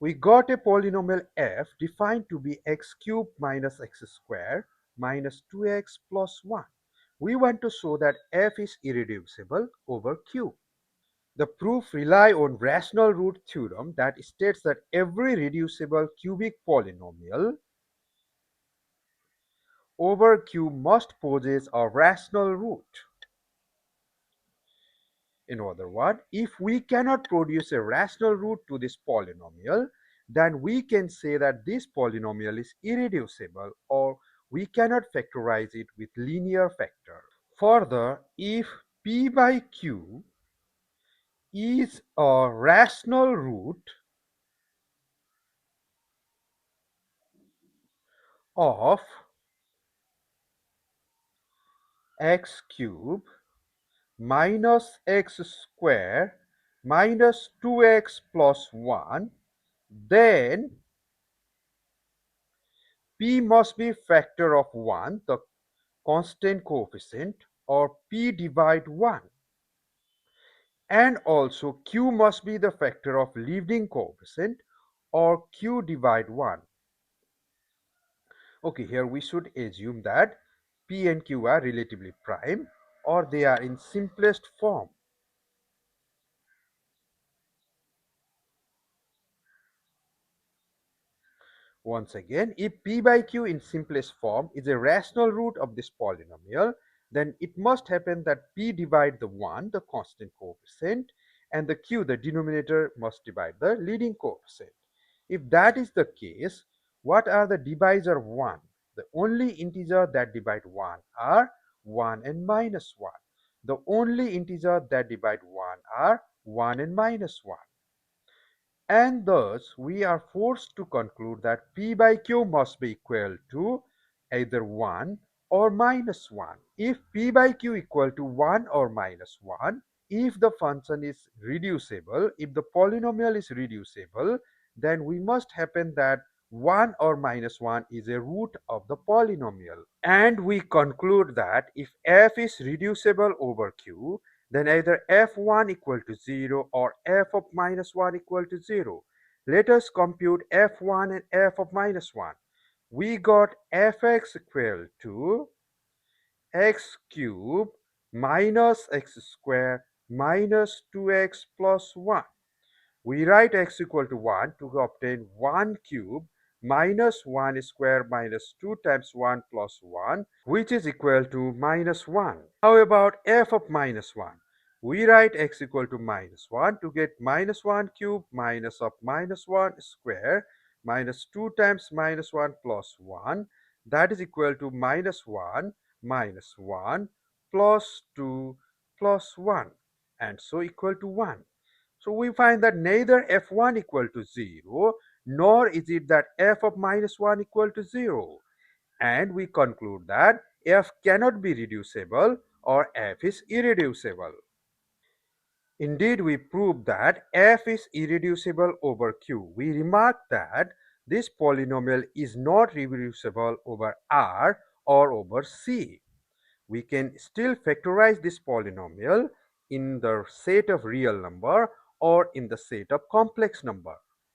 We got a polynomial f defined to be x cubed minus x squared minus 2x plus 1. We want to show that f is irreducible over q. The proof rely on rational root theorem that states that every reducible cubic polynomial over q must possess a rational root. In other words, if we cannot produce a rational root to this polynomial, then we can say that this polynomial is irreducible, or we cannot factorize it with linear factor. Further, if p by q is a rational root of x cubed minus x squared minus 2x plus 1, then p must be factor of 1, the constant coefficient, or p divide 1, and also q must be the factor of leading coefficient, or q divide 1. Okay, here we should assume that p and q are relatively prime, or they are in simplest form. Once again, if p by q in simplest form is a rational root of this polynomial, then it must happen that p divide the 1, the constant coefficient, and the q, the denominator, must divide the leading coefficient. If that is the case, what are the divisor of 1? The only integer that divide 1 are 1 and minus 1. The only integer that divide 1 are 1 and minus 1. And thus we are forced to conclude that p by q must be equal to either 1 or minus 1. If p by q equal to 1 or minus 1, if the function is reducible, if the polynomial is reducible, then we must happen that 1 or minus 1 is a root of the polynomial. And we conclude that if f is reducible over q, then either f1 equal to 0 or f of minus 1 equal to 0. Let us compute f1 and f of minus 1. We got fx equal to x cubed minus x squared minus 2x plus 1. We write x equal to 1 to obtain 1 cube minus 1 square minus 2 times 1 plus 1, which is equal to minus 1. How about f of minus 1? We write x equal to minus 1 to get minus 1 cube minus of minus 1 square minus 2 times minus 1 plus 1, that is equal to minus 1 minus 1 plus 2 plus 1, and so equal to 1. So we find that neither f1 equal to 0, nor is it that f of minus 1 equal to 0. And we conclude that f cannot be reducible, or f is irreducible. Indeed, we prove that f is irreducible over q. We remark that this polynomial is not reducible over r or over c. We can still factorize this polynomial in the set of real number or in the set of complex number.